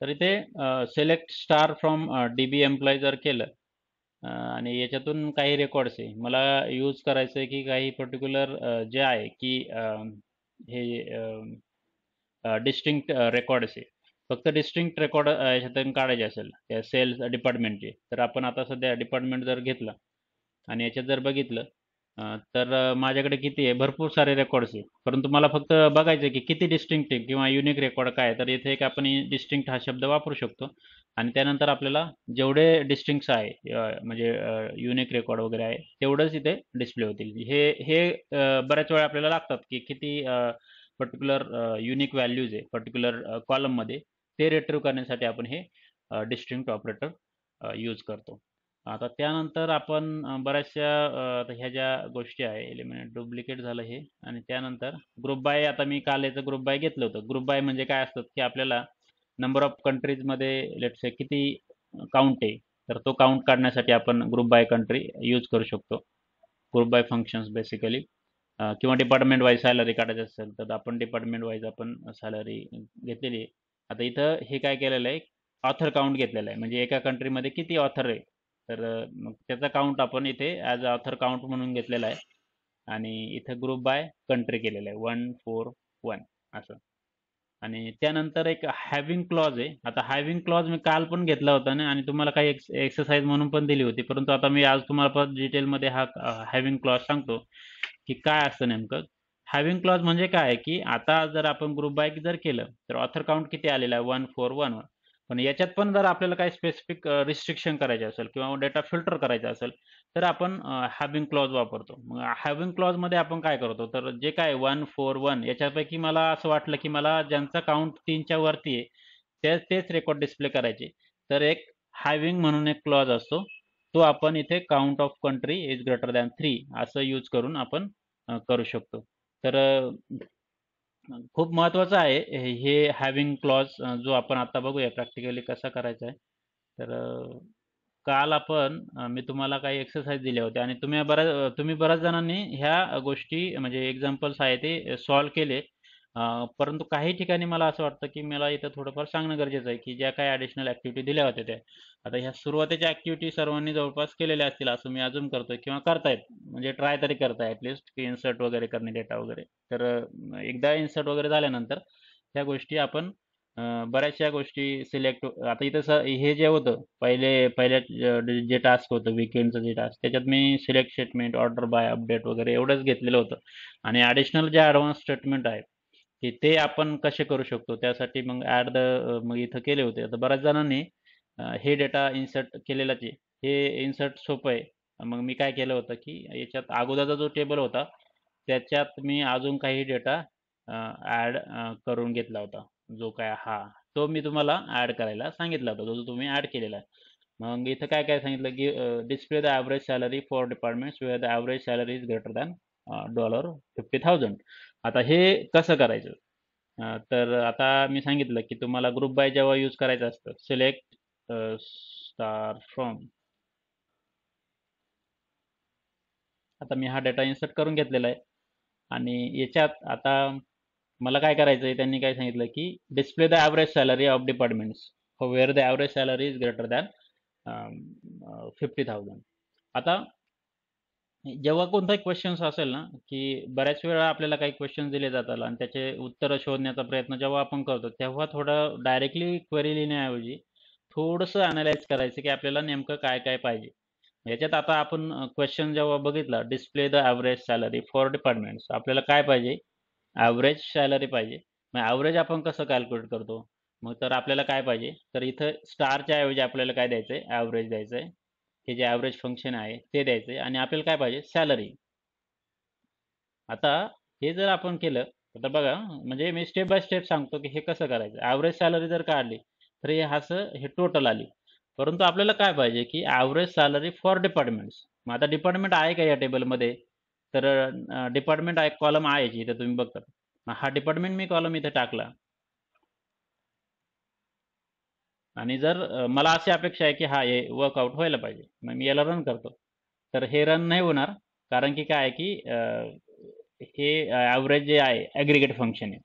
तर इथे select star from DB employee जर केलं आणि याच्यातून काही रेकॉर्ड्स आहे मला यूज करायचं आहे की काही पर्टिक्युलर जे आहे की हे डिस्टिंक्ट रेकॉर्ड्स आहे. फक्त डिस्टिंक्ट रेकॉर्ड याच्यातून काढायचे असेल त्या सेल्स डिपार्टमेंटचे, तर आपण आता सध्या डिपार्टमेंट जर घेतला आणि याच्यात जर बघितलं तर माझ्याकडे किती आहे, भरपूर सारे रेकॉर्ड्स आहे. परंतु मला फक्त बघायचं आहे की किती डिस्टिंक्ट आहे किंवा युनिक रेकॉर्ड काय आहे. तर इथे एक आपण डिस्टिंक्ट हा शब्द वापरू शकतो आणि त्यानंतर आपल्याला जेवढे डिस्टिंक्ट्स आहे म्हणजे युनिक रेकॉर्ड वगैरे आहे तेवढंच इथे डिस्प्ले होतील. हे हे बऱ्याच वेळा आपल्याला लागतात की किती पर्टिक्युलर युनिक व्हॅल्यूज आहे पर्टिक्युलर कॉलममध्ये, ते रिट्रीव्ह करण्यासाठी आपण हे डिस्टिंक्ट ऑपरेटर यूज करतो. आता त्यानंतर आपण बऱ्याचशा आता ह्या ज्या गोष्टी आहे, एलिमेंट डुप्लिकेट झालं हे, आणि त्यानंतर ग्रुप बाय. आता मी काल याचं ग्रुप बाय घेतलं होतं. ग्रुप बाय म्हणजे काय असतं की आपल्याला नंबर ऑफ कंट्रीजमध्ये लेट्स से किती काउंट आहे, तर तो काउंट काढण्यासाठी आपण ग्रुप बाय कंट्री यूज करू शकतो. ग्रुप बाय फंक्शन्स बेसिकली, किंवा डिपार्टमेंट वाईज सॅलरी काढायची असेल तर आपण डिपार्टमेंट वाईज आपण सॅलरी घेतलेली आहे. आता इथं हे काय केलेलं आहे, ऑथर काउंट घेतलेला आहे, म्हणजे एका कंट्रीमध्ये किती ऑथर आहे. तर मग त्याचा काउंट आपण इथे ॲज ऑथर काउंट म्हणून घेतलेला आहे आणि इथं ग्रुप बाय कंट्री केलेलं आहे 141 असं. आणि त्यानंतर एक हॅविंग क्लॉज आहे. आता हॅविंग क्लॉज मी काल पण घेतला होता ना आणि तुम्हाला काही एक्सरसाइज म्हणून पण दिली होती, परंतु आता मी आज तुम्हाला परत डिटेलमध्ये हा हॅविंग क्लॉज सांगतो की काय असतं नेमकं. हॅविंग क्लॉज म्हणजे काय आहे की आता जर आपण ग्रुप बाय जर केलं तर ऑथर काउंट किती आलेला आहे 141. पण याच्यात पण जर आपल्याला काही स्पेसिफिक रिस्ट्रिक्शन करायचे असेल किंवा डेटा फिल्टर करायचा असेल तर आपण हॅविंग क्लॉज वापरतो. मग हॅविंग क्लॉजमध्ये आपण काय करतो, तर जे काय 141 याच्यापैकी मला असं वाटलं की मला ज्यांचा काउंट 3च्या वरती आहे तेच रेकॉर्ड डिस्प्ले करायचे, तर एक हॅविंग म्हणून एक क्लॉज असतो, तो आपण इथे count of country is greater than 3 असं यूज करून आपण करू शकतो. तर खूप महत्त्वाचं आहे हे हॅविंग क्लॉज, जो आपण आता बघूया प्रॅक्टिकली कसा करायचा आहे. तर काल आपण मी तुम्हाला काही एक्सरसाइज दिल्या होत्या आणि तुम्ही बऱ्याच जणांनी ह्या गोष्टी म्हणजे एक्झाम्पल्स आहे ते सॉल्व्ह केले. परंतु काही ठिकाणी मला असं वाटतं की मला इथं थोडंफार सांगणं गरजेचं आहे की ज्या काही ॲडिशनल ॲक्टिव्हिटी दिल्या होत्या त्या, आता ह्या सुरुवातीच्या ॲक्टिव्हिटी सर्वांनी जवळपास केलेल्या असतील असं मी अझूम करतोय किंवा करतायत, म्हणजे ट्राय तरी करताय ॲटलिस्ट की इन्सर्ट वगैरे करणे डेटा वगैरे. तर एकदा इन्सर्ट वगैरे झाल्यानंतर ह्या गोष्टी आपण बऱ्याचशा गोष्टी सिलेक्ट. आता इथं हे जे होतं पहिल्या जे टास्क होतं वीकेंडचं जे टास्क, त्याच्यात मी select statement, order by, update वगैरे एवढंच घेतलेलं होतं. आणि ॲडिशनल जे ॲडव्हान्स स्टेटमेंट आहे की ते आपण कसे करू शकतो त्यासाठी मग मग इथं केले होते. आता बऱ्याच जणांनी हे डेटा इन्सर्ट केलेलाच आहे. हे इन्सर्ट सोपं आहे. मग मी काय केलं होतं की याच्यात अगोदरचा जो टेबल होता त्याच्यात मी अजून काही डेटा ॲड करून घेतला होता. जो काय तो मी तुम्हाला ॲड करायला सांगितला होता, जो तुम्ही ॲड केलेला आहे. मग इथं काय काय सांगितलं की display the average salary for departments where the average salary is greater than $50,000. आता हे कसं करायचं? तर आता मी सांगितलं की तुम्हाला ग्रुप बाय जेव्हा यूज करायचं असतं, सिलेक्ट स्टार फ्रॉम. आता मी हा डेटा इन्सर्ट करून घेतलेला आहे आणि याच्यात आता मला काय करायचं आहे, त्यांनी काय सांगितलं की display the average salary of departments where the average salary is greater than 50,000. आता जेव्हा कोणताही क्वेश्चन्स असेल ना, की बऱ्याच वेळा आपल्याला काही क्वेश्चन्स दिले जातात आणि त्याचे उत्तरं शोधण्याचा प्रयत्न जेव्हा आपण करतो, तेव्हा थोडं डायरेक्टली क्वेरी लिहिण्याऐवजी थोडंसं अॅनलाईज करायचं की आपल्याला नेमकं काय-काय पाहिजे. याच्यात आता आपण क्वेश्चन जेव्हा बघितला, display the average salary for departments, आपल्याला काय पाहिजे? ॲव्हरेज सॅलरी पाहिजे. मग ॲव्हरेज आपण कसं कॅल्क्युलेट करतो? मग तर आपल्याला काय पाहिजे? तर इथं स्टारच्या ऐवजी आपल्याला काय द्यायचं आहे? ॲव्हरेज द्यायचं आहे. हे जे ॲव्हरेज फंक्शन आहे ते द्यायचं आहे आणि आपल्याला काय पाहिजे? सॅलरी. आता हे जर आपण केलं तर बघा, म्हणजे मी स्टेप बाय स्टेप सांगतो की हे कसं करायचं. ॲव्हरेज सॅलरी जर काढली तर हे असं हे टोटल आली. परंतु आपल्याला काय पाहिजे की ॲव्हरेज सॅलरी फॉर डिपार्टमेंट्स. मग आता डिपार्टमेंट आहे का या टेबलमध्ये? तर डिपार्टमेंट आहे, कॉलम आहे इथे तुम्ही बघता. मग हा डिपार्टमेंट मी कॉलम इथे टाकला आणि जर मला अशी अपेक्षा आहे की हे वर्कआउट व्हायला पाहिजे. मग मी याला रन करतो. तर हे रन नाही होणार, कारण की काय आहे की हे ॲव्हरेज जे आहे ॲग्रीगेट फंक्शन आहे.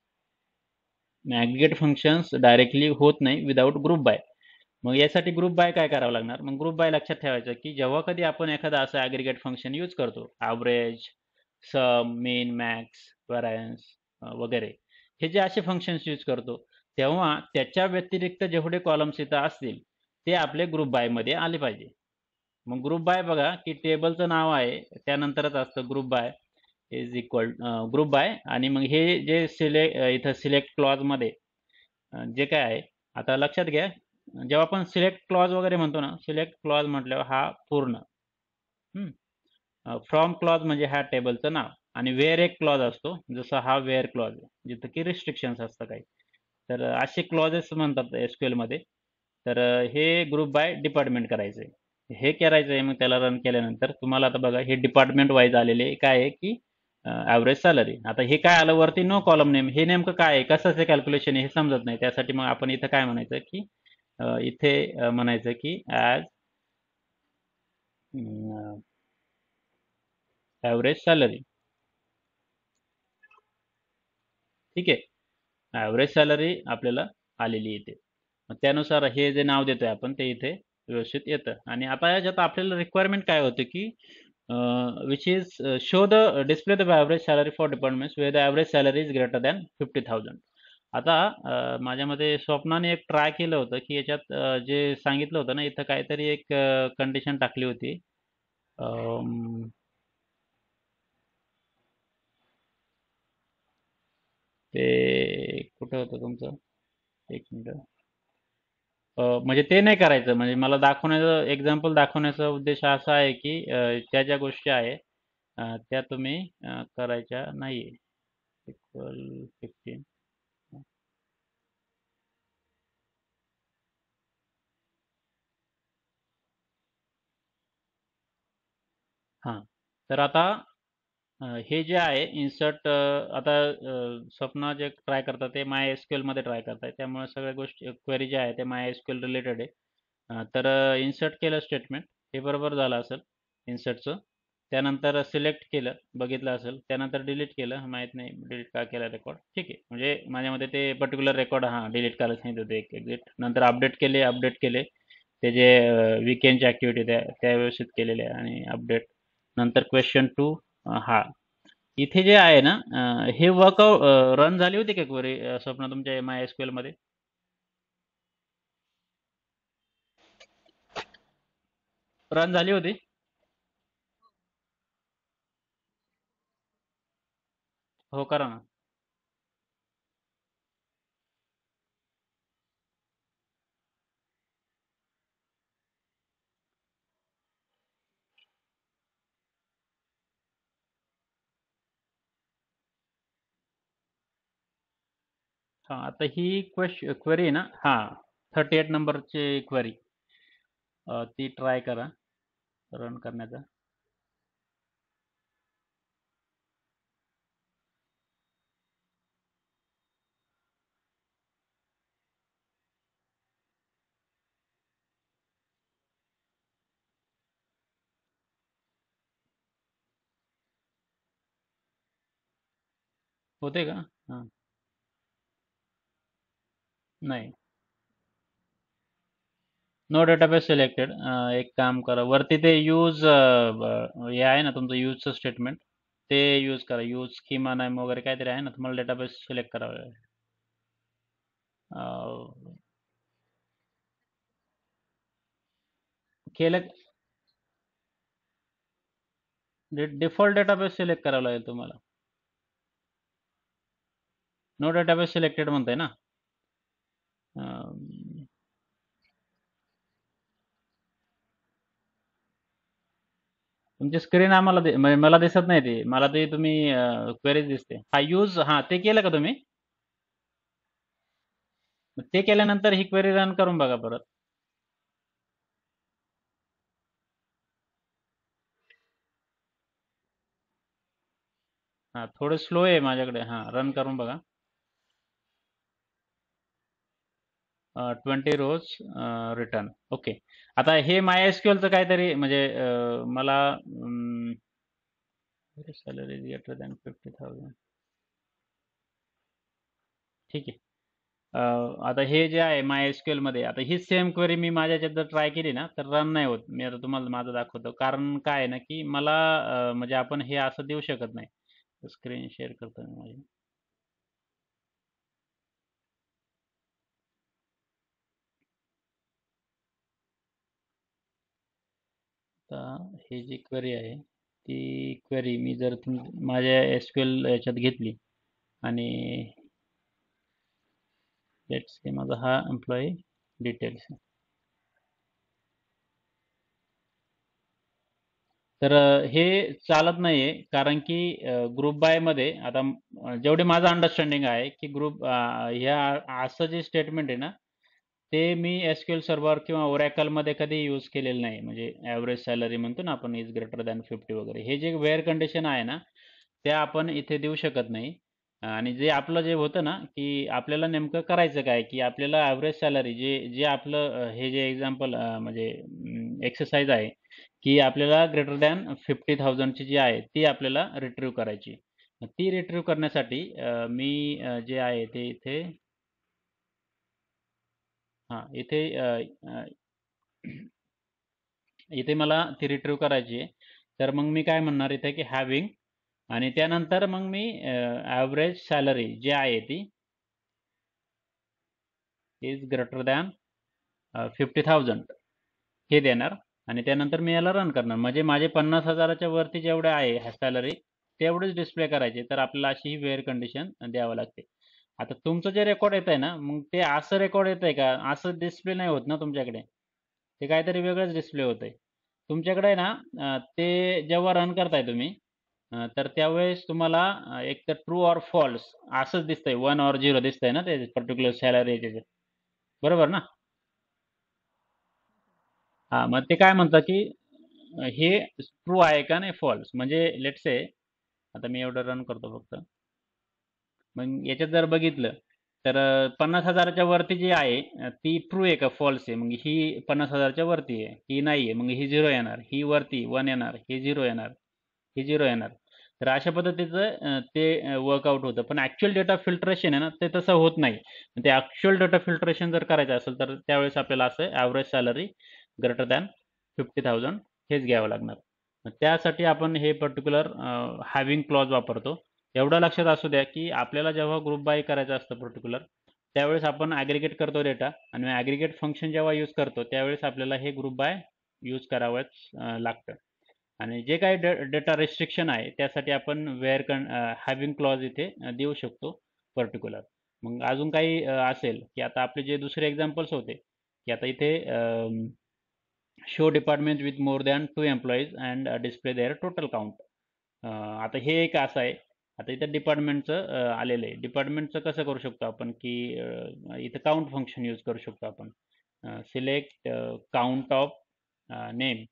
ॲग्रीगेट फंक्शन्स डायरेक्टली होत नाही विदाऊट ग्रुप बाय. मग यासाठी ग्रुप बाय काय करावं लागणार? मग ग्रुप बाय लक्षात ठेवायचं की जेव्हा कधी आपण एखादं असं ॲग्रीगेट फंक्शन यूज करतो, ॲव्हरेज, सम, मीन, मॅक्स, व्हॅरियन्स वगैरे, हे जे असे फंक्शन्स यूज करतो, तेव्हा त्याच्या व्यतिरिक्त जेवढे कॉलम्स इथं असतील ते आपले ग्रुप बायमध्ये आले पाहिजे. मग ग्रुप बाय बघा की टेबलचं नाव आहे त्यानंतरच असतं group by is equal group by, आणि मग हे जे इथं सिलेक्ट क्लॉजमध्ये जे काय आहे, आता लक्षात घ्या, जेव्हा आपण सिलेक्ट क्लॉज वगैरे म्हणतो ना, सिलेक्ट क्लॉज म्हटल्यावर हा पूर्ण, फ्रॉम क्लॉज म्हणजे ह्या टेबलचं नाव, आणि वेअर एक क्लॉज असतो, जसं हा वेअर क्लॉज जिथं की रिस्ट्रिक्शन्स असतं काही. तर असे क्लॉजेस म्हणतात एसक्यूएल मध्ये. तर हे ग्रुप बाय डिपार्टमेंट करायचं आहे, हे करायचं आहे. मग त्याला रन केल्यानंतर तुम्हाला आता बघा हे डिपार्टमेंट वाईज आलेले काय आहे की ॲव्हरेज सॅलरी. आता हे काय आलं वरती नो कॉलम नेम, हे नेमकं काय आहे, कसं कॅल्क्युलेशन आहे हे समजत नाही. त्यासाठी मग आपण इथं काय म्हणायचं की इथे म्हणायचं की ॲज ॲव्हरेज सॅलरी. ठीक आहे, ॲव्हरेज सॅलरी आपल्याला आलेली इथे. मग त्यानुसार हे जे नाव देतोय आपण ते इथे व्यवस्थित येतं. आणि आता याच्यात आपल्याला रिक्वायरमेंट काय होते की which is show the display the average salary for departments where the average salary is greater than 50,000. आता माझ्यामध्ये स्वप्नाने एक ट्राय केलं होतं की याच्यात जे सांगितलं होतं ना, इथं काहीतरी एक कंडिशन टाकली होती. अम, ते कुठं होतं तुमचं, एक मिनिट. म्हणजे ते नाही करायचं, म्हणजे मला दाखवण्याचं एक्झाम्पल दाखवण्याचा उद्देश असा आहे की त्या ज्या गोष्टी आहे त्या तुम्ही करायच्या नाही. इक्वल 15. हां, तर आता हे जे आहे इन्सर्ट, आता स्वप्न जे ट्राय करतात ते माय एस मध्ये ट्राय करताय, त्यामुळे सगळ्या गोष्टी क्वेरी जे आहे ते माय एस रिलेटेड आहे. तर इन्सर्ट केलं स्टेटमेंट, हे बरोबर झालं असेल इन्सर्टचं. त्यानंतर सिलेक्ट केलं, बघितलं असेल. त्यानंतर डिलीट केलं, माहीत नाही डिलीट का केलं रेकॉर्ड. ठीक आहे, म्हणजे माझ्यामध्ये ते पर्टिक्युलर रेकॉर्ड हां डिलीट करायला सांगितलं होतं एक एक्झिट. नंतर अपडेट केले ते जे वीकेंडची ॲक्टिव्हिटी त्या व्यवस्थित केलेल्या आहे, आणि अपडेट. नंतर क्वेश्चन 2. हा इथे जे आहे ना, हे वर्कआउट रन झाली होती का क्वेरी स्वप्न तुमच्या माय एस मध्ये? रन झाली होती? हो, करा ना. हां, आता ही क्वेरी आहे ना, हां, 38 नंबरची क्वेरी, ती ट्राय करा रन करण्याचा. होते का? हां, नाही. No database selected. एक काम करा, वरती ते यूज हे आहे ना तुमचं यूजचं स्टेटमेंट, ते यूज करा. यूज स्कीमा नाम वगैरे काहीतरी आहे ना, तुम्हाला डेटाबेस सिलेक्ट करावं लागेल. केलं. डिफॉल्ट डेटाबेस सिलेक्ट करावं लागेल तुम्हाला. नो डेटाबेस सिलेक्टेड म्हणताय ना. अं, तुमची स्क्रीन आम्हाला म्हणजे मला दिसत नाही ती, मला ती तुम्ही क्वेरीज दिसते. हा यूज, हा ते केलं का तुम्ही? मग ते केल्यानंतर ही क्वेरी रन करून बघा परत. हा थोडं स्लो आहे माझ्याकडे, हा रन करून बघा. 20 रोज रिटर्न. ओके. आता हे माय एसक्यूएलचं काहीतरी म्हणजे मला सॅलरी ग्रेटर दॅन 50,000. ठीक आहे. आता हे जे आहे MySQL मध्ये आता ही सेम क्वेरी मी माझ्या ह्याच्यात जर ट्राय केली ना तर रन नाही होत. मी आता तुम्हाला माझं दाखवतो. कारण काय आहे ना, की मला म्हणजे आपण हे असं देऊ शकत नाही. स्क्रीन शेअर करतो मी माझी. आता हे जी क्वेरी आहे ती क्वेरी मी जर माझ्या SQL याच्यात घेतली आणि लेट्स से माझा हा एम्प्लॉई डिटेल्स. तर हे चालत नाहीये कारण की ग्रुप बाय मध्ये आता जेवढे माझं अंडरस्टँडिंग आहे की ह्या असं जे स्टेटमेंट आहे ना ते मी SQL सर्व्हर किंवा Oracle मध्ये कधी यूज केलेलं नाही. म्हणजे ॲव्हरेज सॅलरी म्हणतो ना आपण इज ग्रेटर दॅन 50 वगैरे हे जे वेअर कंडिशन आहे ना त्या आपण इथे देऊ शकत नाही. आणि जे आपलं जे होतं ना की आपल्याला नेमकं करायचं काय की आपल्याला ॲव्हरेज सॅलरी जे जे आपलं हे जे एक्झाम्पल म्हणजे एक्सरसाइज आहे की आपल्याला ग्रेटर दॅन 50,000 ची जी आहे ती आपल्याला रिट्रीव्ह करायची. ती रिट्रीव्ह करण्यासाठी मी जे आहे ते इथे हां, इथे इथे मला ती रिट्रीव्ह करायची आहे. तर मग मी काय म्हणणार इथे की हॅविंग आणि त्यानंतर मग मी ॲव्हरेज सॅलरी जी आहे ती इज ग्रेटर दॅन 50,000 हे देणार आणि त्यानंतर मी याला रन करणार. म्हणजे माझे 50,000च्या वरती जेवढे आहे सॅलरी तेवढेच डिस्प्ले करायचे. तर आपल्याला अशी ही वेअर कंडिशन द्यावं लागते. आता तुमचं जे रेकॉर्ड येतंय ना, मग ते असं रेकॉर्ड येतंय का? असं डिस्प्ले नाही होत ना तुमच्याकडे. ते काहीतरी वेगळंच डिस्प्ले होतंय. तुमच्याकडे आहे ना ते जेव्हा रन करताय तुम्ही तर त्यावेळेस तुम्हाला एकतर ट्रू ऑर फॉल्स असंच दिसतंय 1 ऑर 0 दिसतंय ना ते पर्टिक्युलर सॅलरी याच्यात. बरोबर ना? हां, मग ते काय म्हणतात की हे ट्रू आहे का नाही फॉल्स म्हणजे लेट्स से आता मी एवढं रन करतो फक्त. मग याच्यात जर बघितलं तर 50,000च्या वरती जी आहे ती ट्रू आहे का फॉल्स आहे? मग ही 50,000च्या वरती आहे. ही नाही आहे. मग ही 0 येणार. ही वरती 1 येणार. ही 0 येणार. ही 0 येणार. तर अशा पद्धतीचं ते वर्कआउट होतं. पण ॲक्चुअल डेटा फिल्ट्रेशन आहे ना, ते तसं होत नाही. ते ॲक्चुअल डेटा फिल्ट्रेशन जर करायचं असेल तर त्यावेळेस आपल्याला असं ॲव्हरेज सॅलरी ग्रेटर दॅन 50,000 हेच घ्यावं लागणार. मग त्यासाठी आपण हे पर्टिक्युलर हॅविंग क्लॉज वापरतो. एवढं लक्षात असू द्या, की आपल्याला जेव्हा ग्रुप बाय करायचं असतं पर्टिक्युलर, त्यावेळेस आपण ॲग्रीगेट करतो डेटा आणि ॲग्रीगेट फंक्शन जेव्हा यूज करतो, त्यावेळेस आपल्याला हे ग्रुप बाय यूज करावंच लागतं. आणि जे काही डेटा रिस्ट्रिक्शन आहे, त्यासाठी आपण हॅविंग क्लॉज इथे देऊ शकतो पर्टिक्युलर. मग अजून काही असेल, की आता आपले जे दुसरे एक्झाम्पल्स होते, की आता इथे show department with more than 2 employees and display their total count. आता हे एक असं आहे. आता इथं डिपार्टमेंटचं आलेलं आहे. डिपार्टमेंटचं कसं करू शकतो आपण, की इथं काउंट फंक्शन यूज करू शकतो आपण. सिलेक्ट काउंट ऑफ नेम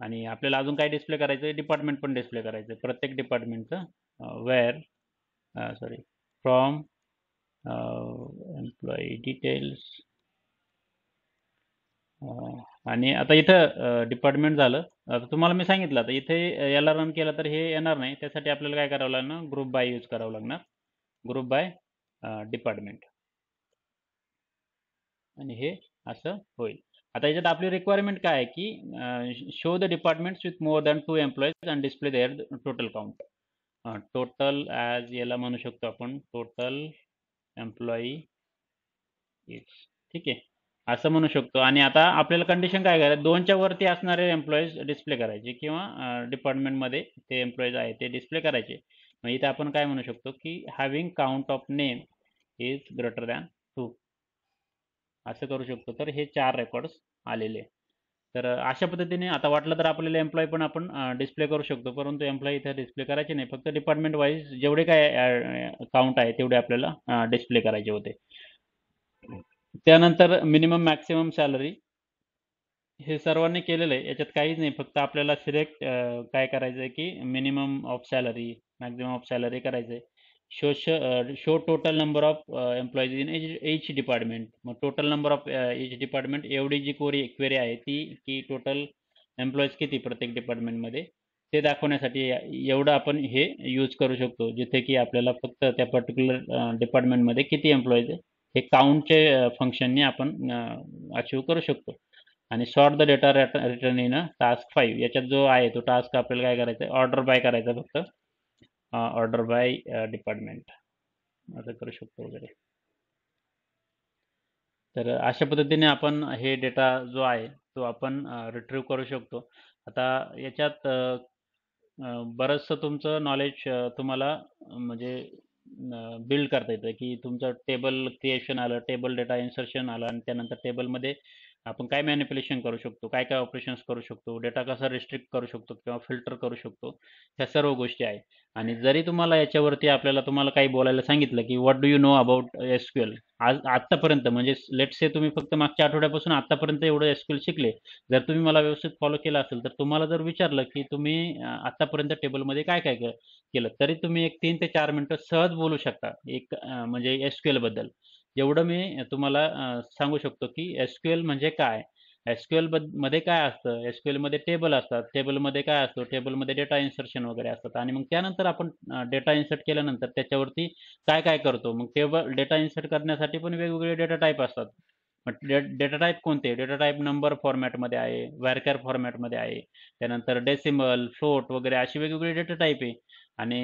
आणि आपल्याला अजून काय डिस्प्ले करायचं आहे? डिपार्टमेंट पण डिस्प्ले करायचं आहे. प्रत्येक डिपार्टमेंटचं where sorry from employee details आणि आता इथं डिपार्टमेंट झालं. आता तुम्हाला मी सांगितलं आता इथे याला रन केलं तर हे येणार नाही. त्यासाठी आपल्याला काय करावं लागणार? ग्रुप बाय यूज करावं लागणार. ग्रुप बाय डिपार्टमेंट आणि हे असं होईल. आता याच्यात आपली रिक्वायरमेंट काय आहे, की show the departments with more than 2 employees and display their total count. Total as याला म्हणू शकतो आपण टोटल एम्प्लॉई इज ठीक आहे. असं म्हणू शकतो आणि आता आपल्याला कंडिशन काय करायचं 2च्या वरती असणारे एम्प्लॉईज डिस्प्ले करायचे किंवा डिपार्टमेंटमध्ये ते एम्प्लॉईज आहे ते डिस्प्ले करायचे. मग इथे आपण काय म्हणू शकतो, की having count of name is greater than 2 असं करू शकतो. तर हे 4 रेकॉर्ड्स आलेले. तर अशा पद्धतीने आता वाटलं तर आपल्याला एम्प्लॉयी पण आपण डिस्प्ले करू शकतो. परंतु एम्प्लॉयी इथे डिस्प्ले करायचे नाही. फक्त डिपार्टमेंट वाईज जेवढे काय काउंट आहे तेवढे आपल्याला डिस्प्ले करायचे होते. त्यानंतर मिनिमम मॅक्सिमम सॅलरी हे सर्वांनी केलेलं आहे. याच्यात काहीच नाही. फक्त आपल्याला सिलेक्ट काय करायचं आहे, की minimum of salary, maximum of salary करायचं आहे. Show total number of employees in each department. मग total number of each department एवढी जी क्वेरी आहे ती की टोटल एम्प्लॉईज किती प्रत्येक डिपार्टमेंटमध्ये ते दाखवण्यासाठी एवढं आपण हे यूज करू शकतो, जिथे की आपल्याला फक्त त्या पर्टिक्युलर डिपार्टमेंटमध्ये किती एम्प्लॉईज आहे हे काउंटचे फंक्शनने आपण अचीव करू शकतो. आणि sort the data return in a task 5 याच्यात जो आहे तो टास्क आपल्याला काय करायचा आहे, ऑर्डर बाय करायचा फक्त, ऑर्डर बाय डिपार्टमेंट असं करू शकतो वगैरे. तर अशा पद्धतीने आपण हे डेटा जो आहे तो आपण रिट्रीव्ह करू शकतो. आता याच्यात बरंचसं तुमचं नॉलेज तुम्हाला म्हणजे बिल्ड करता येतं, की तुमचं टेबल क्रिएशन आलं, टेबल डेटा इन्सर्शन आलं आणि त्यानंतर टेबलमध्ये आपण काय मॅनिप्युलेशन करू शकतो, काय-काय ऑपरेशन्स करू शकतो, डेटा कसा रिस्ट्रिक्ट करू शकतो किंवा फिल्टर करू शकतो, ह्या सर्व गोष्टी आहेत. आणि जरी तुम्हाला याच्यावरती आपल्याला तुम्हाला काही बोलायला सांगितलं, की what do you know about S-Q-L? आत्तापर्यंत म्हणजे लेट्स से तुम्ही फक्त मागच्या आठवड्यापासून आत्तापर्यंत एवढं एस-क्यू-एल शिकले. जर तुम्ही मला व्यवस्थित फॉलो केलं असेल, तर तुम्हाला जर विचारलं, की तुम्ही आत्तापर्यंत टेबलमध्ये काय-काय केलं, तरी तुम्ही एक 3 ते 4 मिनिटं सहज बोलू शकता. एक म्हणजे एस-क्यू-एल बद्दल. एवढं मी तुम्हाला सांगू शकतो, की एस-क्यू-एल म्हणजे काय? एस-क्यू-एल मध्ये काय असतं? एस-क्यू-एलमध्ये टेबल असतात. टेबलमध्ये काय असतं? टेबलमध्ये डेटा इन्सर्शन वगैरे असतात आणि मग त्यानंतर आपण डेटा इन्सर्ट केल्यानंतर त्याच्यावरती काय-काय करतो? मग टेबल डेटा इन्सर्ट करण्यासाठी पण वेगवेगळे डेटा टाइप असतात. मग डेटा टाइप कोणते? डेटा टाइप नंबर फॉर्मॅटमध्ये आहे, व्हारचर फॉर्मॅटमध्ये आहे. त्यानंतर डेसिमल, फ्लोट वगैरे अशी वेगवेगळी डेटा टाइप आहे. आणि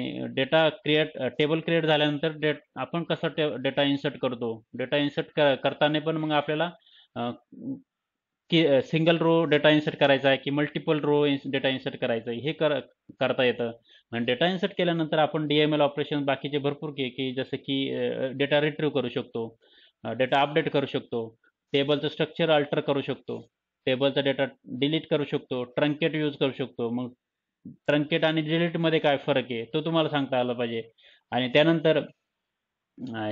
टेबल क्रिएट झाल्यानंतर आपण कसं डेटा इन्सर्ट करतो? डेटा इन्सर्ट करताना पण मग आपल्याला अ, की सिंगल रो डेटा इन्सर्ट करायचा आहे की मल्टिपल रो डेटा इन्सर्ट करायचं आहे हे करता येतं. आणि डेटा इन्सर्ट केल्यानंतर आपण DML ऑपरेशन बाकीचे भरपूर की जसं की डेटा रिट्रीव्ह करू शकतो, डेटा अपडेट करू शकतो, टेबलचं स्ट्रक्चर अल्टर करू शकतो, टेबलचा डेटा डिलीट करू शकतो, ट्रंकेट यूज करू शकतो. मग ट्रंकेट आणि डिलीटमध्ये काय फरक आहे तो तुम्हाला सांगता आला पाहिजे. आणि त्यानंतर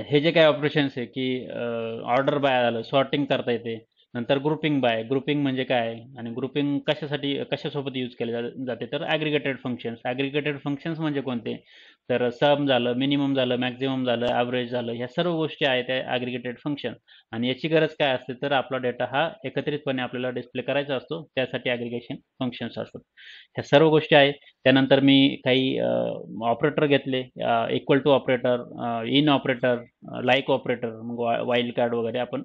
हे जे काही ऑपरेशन्स आहे की ऑर्डर बाय आलं, सॉर्टिंग करता येते. नंतर ग्रुपिंग बाय, ग्रुपिंग म्हणजे काय आणि ग्रुपिंग कशासोबत यूज केले जाते तर ॲग्रीगेटेड फंक्शन्स म्हणजे कोणते? तर सम झालं, मिनिमम झालं, मॅक्सिमम झालं, ॲव्हरेज झालं, ह्या सर्व गोष्टी आहेत त्या ॲग्रीगेटेड फंक्शन. आणि याची गरज काय असते तर आपला डेटा हा एकत्रितपणे आपल्याला डिस्प्ले करायचा असतो, त्यासाठी ॲग्रीगेशन फंक्शन्स असतात. ह्या सर्व गोष्टी आहेत. त्यानंतर मी काही ऑपरेटर घेतले, equal to operator, in operator, like operator, मग वाईल्ड कार्ड वगैरे आपण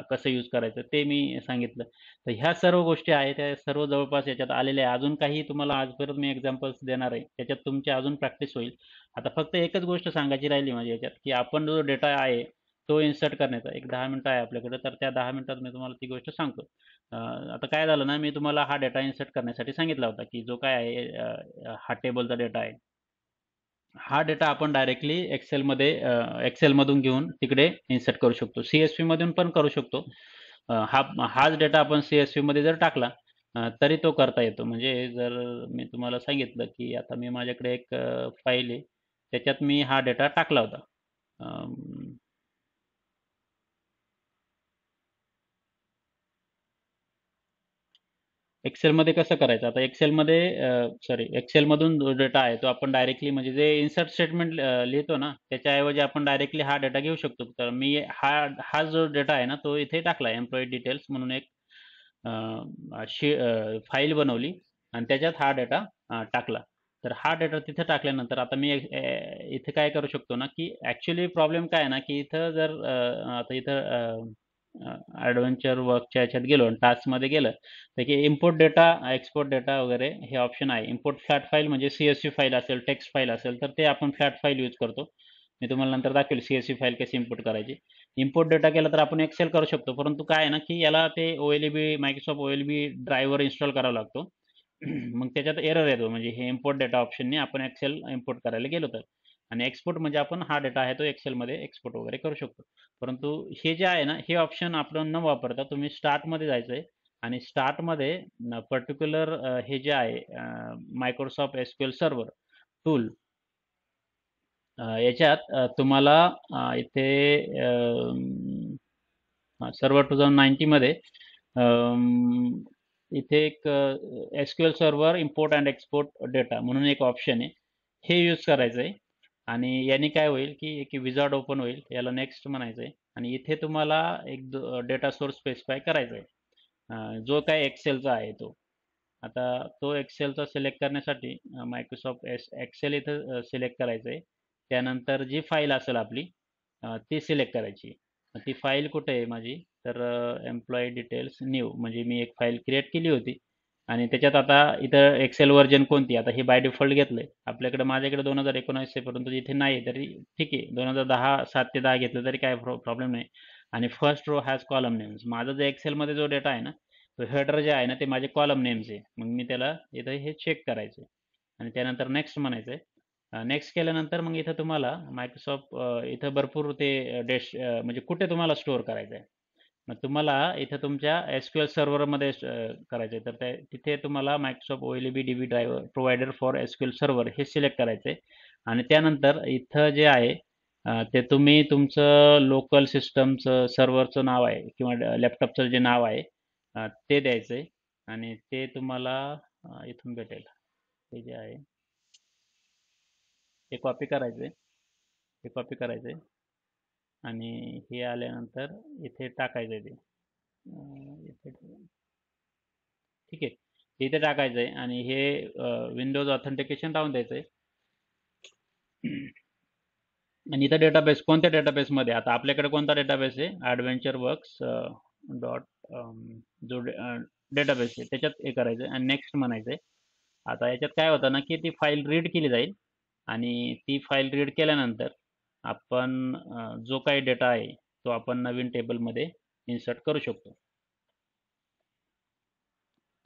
कसं यूज करायचं ते मी सांगितलं. तर ह्या सर्व गोष्टी आहेत त्या सर्व जवळपास याच्यात आलेल्या आहे. अजून काही तुम्हाला आज परत मी एक्झाम्पल्स देणार आहे. त्याच्यात तुमची अजून प्रॅक्टिस होईल. आता फक्त एकच गोष्ट सांगायची राहिली माझी याच्यात, की आपण जो डेटा आहे तो इन्सर्ट करण्याचा. एक 10 मिनिटं आहे आपल्याकडे, तर त्या 10 मिनिटात मी तुम्हाला ती गोष्ट सांगतो. आता काय झालं ना, मी तुम्हाला हा डेटा इन्सर्ट करण्यासाठी सांगितला होता, की जो काय आहे हा टेबलचा डेटा आहे. हा डेटा आपण डायरेक्टली एक्सेलमधून घेऊन तिकडे इन्सर्ट करू शकतो. CSV मधून पण करू शकतो. हाच डेटा आपण CSV मध्ये जर टाकला तरी तो करता येतो. म्हणजे जर मी तुम्हाला सांगितलं, की आता माझ्याकडे एक फाईल आहे. त्याच्यात मी हा डेटा टाकला होता. अं, एक्सेलमध्ये कसं करायचं? आता एक्सेलमधून जो डेटा आहे तो आपण डायरेक्टली म्हणजे जे इन्सर्ट स्टेटमेंट लिहितो ना, त्याच्याऐवजी आपण डायरेक्टली हा डेटा घेऊ शकतो. तर मी हा जो डेटा आहे ना, तो इथे टाकला एम्प्लॉयी डिटेल्स म्हणून एक फाईल बनवली आणि त्याच्यात हा डेटा टाकला. तर हा डेटा तिथे टाकल्यानंतर आता मी इथे काय करू शकतो ना, की ॲक्चुअली प्रॉब्लेम काय आहे ना, की इथं जर आता इथं ॲडव्हेंचर वर्कच्या ह्याच्यात गेलो आणि टास्कमध्ये गेलं, तर की इम्पोर्ट डेटा, एक्सपोर्ट डेटा वगैरे हे ऑप्शन आहे. इम्पोर्ट फ्लॅट फाईल म्हणजे CSV फाईल असेल, टेक्स्ट फाईल असेल, तर ते आपण फ्लॅट फाईल यूज करतो. मी तुम्हाला नंतर दाखवेल CSV फाईल कशी इम्पोर्ट करायची. इम्पोर्ट डेटा केला तर आपण एक्सेल करू शकतो. परंतु काय आहे ना, की याला ते Microsoft OLB ड्रायव्हर इन्स्टॉल करावा लागतो. मग त्याच्यात एरर येतो. म्हणजे हे इम्पोर्ट डेटा ऑप्शनने आपण एक्सेल इम्पोर्ट करायला गेलो तर. आणि एक्सपोर्ट म्हणजे आपण हा डेटा आहे तो एक्सेलमध्ये एक्सपोर्ट वगैरे करू शकतो. परंतु हे जे आहे ना, हे ऑप्शन आपण न वापरता तुम्ही स्टार्टमध्ये जायचं आहे आणि स्टार्टमध्ये पर्टिक्युलर हे जे आहे Microsoft SQL सर्व्हर टूल, याच्यात तुम्हाला इथे सर्व्हर 2090 मध्ये इथे एक SQL server import and export data म्हणून एक ऑप्शन आहे. हे यूज करायचं आहे आणि याने काय होईल की एक विझार्ड ओपन होईल. याला नेक्स्ट म्हणायचं आहे आणि इथे तुम्हाला एक डेटा सोर्स स्पेसिफाय करायचा आहे. जो काय एक्सेलचा आहे तो. आता तो एक्सेलचा सिलेक्ट करण्यासाठी मायक्रोसॉफ्ट एक्सेल इथं सिलेक्ट करायचं आहे. त्यानंतर जी फाईल असेल आपली ती सिलेक्ट करायची. ती फाईल कुठे आहे माझी? तर एम्प्लॉयी डिटेल्स न्यू म्हणजे मी एक फाईल क्रिएट केली होती आणि त्याच्यात आता इथं एक्सेल व्हर्जन कोणती? आता हे बाय डिफॉल्ट घेतलंय. आपल्याकडे माझ्याकडे 2019 आहे, परंतु इथे नाही आहे, तरी ठीक आहे. 2010 7 ते 10 घेतलं तरी काय प्रॉब्लेम नाही. आणि first row has column names. माझा जो एक्सेलमध्ये जो डेटा आहे ना, तो हेडर जे आहे ना, ते माझे कॉलम नेम्स आहे. मग मी त्याला इथं हे चेक करायचं आणि त्यानंतर नेक्स्ट म्हणायचं आहे. नेक्स्ट केल्यानंतर मग इथं तुम्हाला मायक्रोसॉफ्ट इथं भरपूर ते म्हणजे कुठे तुम्हाला स्टोअर करायचं आहे. मग तुम्हाला इथं तुमच्या SQL सर्व्हरमध्ये करायचं आहे. तर तिथे तुम्हाला Microsoft OLB DB driver provider for SQL server हे सिलेक्ट करायचं आहे आणि त्यानंतर इथं जे आहे ते तुम्ही तुमचं लोकल सिस्टमचं सर्व्हरचं नाव आहे किंवा लॅपटॉपचं जे नाव आहे ते द्यायचं आहे आणि ते तुम्हाला इथून भेटेल. ते जे आहे ते कॉपी करायचं आहे. ते कॉपी करायचं आहे आणि हे आल्यानंतर इथे टाकायचं आहे ते. इथे ठीक आहे. इथे टाकायचं आहे आणि हे विंडोज ऑथेंटिकेशन लावून द्यायचं आहे. आणि इथं डेटाबेस कोणत्या डेटाबेसमध्ये? आता आपल्याकडे कोणता डेटाबेस आहे? ॲडव्हेंचर वर्क्स डॉट जो डेटाबेस आहे त्याच्यात हे करायचं आहे आणि नेक्स्ट म्हणायचं आहे. आता याच्यात काय होतं ना, की ती फाईल रीड केली जाईल आणि ती फाईल रीड केल्यानंतर आपण जो काही डेटा आहे तो आपण नवीन टेबलमध्ये इन्सर्ट करू शकतो.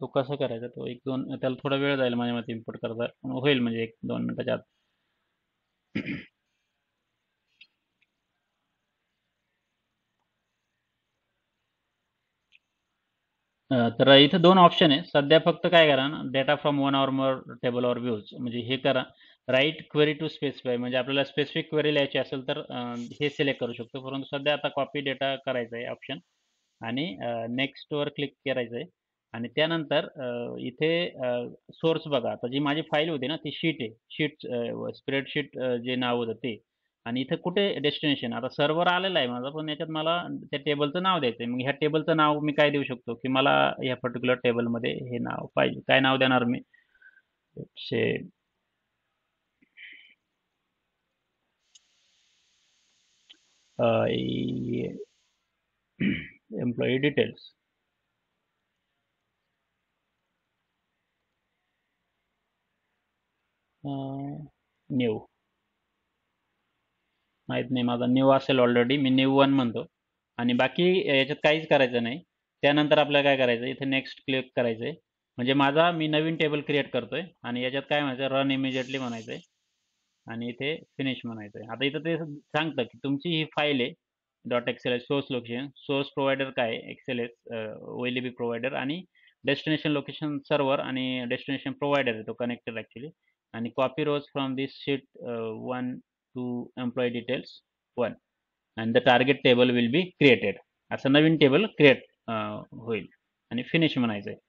तो कसं करायचा? तो 1-2 त्याला थोडा वेळ जाईल माझ्या मते इम्पोर्ट करता. पण होईल म्हणजे 1-2 मिनिटाच्या आत. तर इथं 2 ऑप्शन आहे. सध्या फक्त काय करा ना, data from one or more table or views म्हणजे हे करा. राईट क्वेरी टू स्पेसिफाय म्हणजे आपल्याला स्पेसिफिक क्वेरी लिहायची असेल तर हे सिलेक्ट करू शकतो. परंतु सध्या आता कॉपी डेटा करायचा आहे ऑप्शन आणि नेक्स्टवर क्लिक करायचं आहे आणि त्यानंतर इथे सोर्स बघा. आता जी माझी फाईल होती ना, ती शीट आहे. स्प्रेडशीट जे नाव होतं ते. आणि इथं कुठे डेस्टिनेशन आता सर्व्हर आलेला आहे माझा, पण याच्यात मला त्या टेबलचं नाव द्यायचं आहे. मग ह्या टेबलचं नाव मी काय देऊ शकतो, की मला ह्या पर्टिक्युलर टेबलमध्ये हे नाव पाहिजे. काय नाव देणार मी? से एम्प्लॉई डिटेल्स. न्यू. माहीत नाही माझा न्यू असेल ऑलरेडी. मी न्यू वन म्हणतो आणि बाकी याच्यात काहीच करायचं नाही. त्यानंतर आपल्याला काय करायचं इथे नेक्स्ट क्लिक करायचं आहे. म्हणजे माझा मी नवीन टेबल क्रिएट करतोय आणि याच्यात काय म्हणायचं रन इमिजिएटली म्हणायचं आहे आणि इथे फिनिश म्हणायचं आहे. आता इथं ते सांगतं की तुमची ही फाईल आहे dot excel S source location source provider काय आहे एक्सेल एस OLB प्रोव्हायडर आणि डेस्टिनेशन लोकेशन सर्व्हर आणि डेस्टिनेशन प्रोव्हायडर आहे तो कनेक्टेड ॲक्च्युली आणि copy rows from this sheet 1 to employee details 1 and the target table will be created. असं नवीन table create होईल आणि फिनिश म्हणायचं आहे.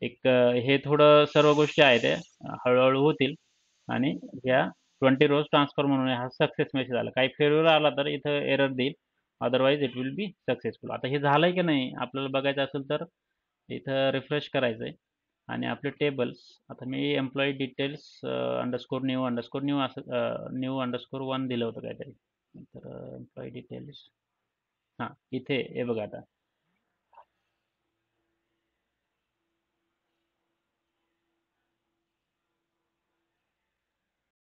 एक हे थोडं सर्व गोष्टी आहेत त्या हळूहळू होतील आणि या 20 रोज ट्रान्सफर म्हणून हा सक्सेस मेसेज आला. काही फेल्युअर आला तर इथं एरर देईल. Otherwise it will be successful. आता हे झालंय की नाही आपल्याला बघायचं असेल तर इथं रिफ्रेश करायचं आहे आणि आपले टेबल्स आता मी एम्प्लॉई डिटेल्स अंडरस्कोर न्यू असं न्यू अंडरस्कोर 1 दिलं होतं काहीतरी. तर एम्प्लॉई डिटेल्स हां, इथे हे बघा आता.